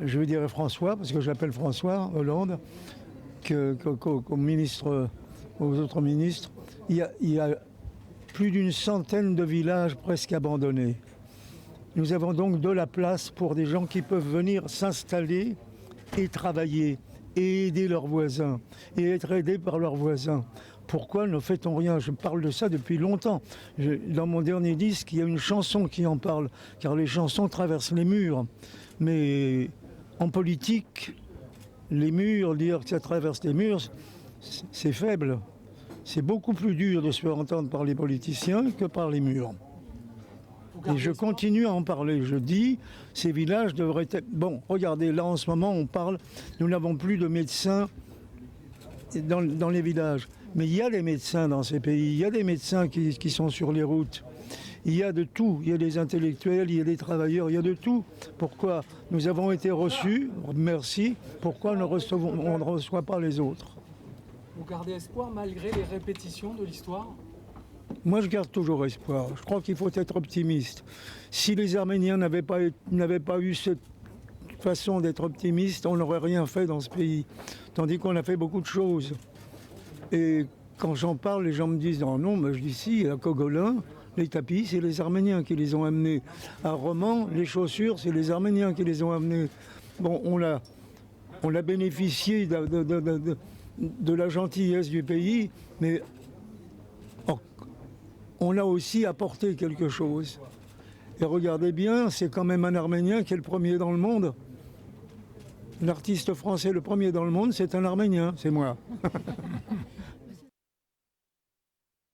Je vais dire François, parce que je l'appelle François Hollande, qu'au ministre, aux autres ministres, il y a plus d'une centaine de villages presque abandonnés. Nous avons donc de la place pour des gens qui peuvent venir s'installer et travailler et aider leurs voisins et être aidés par leurs voisins. Pourquoi ne fait-on rien? Je parle de ça depuis longtemps. Dans mon dernier disque, il y a une chanson qui en parle, car les chansons traversent les murs. Mais en politique, les murs, dire que ça traverse les murs, c'est faible. C'est beaucoup plus dur de se faire entendre par les politiciens que par les murs. Et je continue à en parler. Je dis, ces villages devraient être... Bon, regardez, là en ce moment, on parle, nous n'avons plus de médecins dans les villages. Mais il y a des médecins dans ces pays, il y a des médecins qui sont sur les routes. Il y a de tout, il y a des intellectuels, il y a des travailleurs, il y a de tout. Pourquoi nous avons été reçus, merci, pourquoi on ne reçoit pas les autres? Vous gardez espoir malgré les répétitions de l'histoire? Moi, je garde toujours espoir. Je crois qu'il faut être optimiste. Si les Arméniens n'avaient pas eu cette façon d'être optimistes, on n'aurait rien fait dans ce pays. Tandis qu'on a fait beaucoup de choses. Et quand j'en parle, les gens me disent « Non, non, mais je dis si, à Kogolin, les tapis, c'est les Arméniens qui les ont amenés. À Romans, les chaussures, c'est les Arméniens qui les ont amenés. » Bon, on a bénéficié de la gentillesse du pays, mais on a aussi apporté quelque chose. Et regardez bien, c'est quand même un Arménien qui est le premier dans le monde. L'artiste français le premier dans le monde, c'est un Arménien, c'est moi.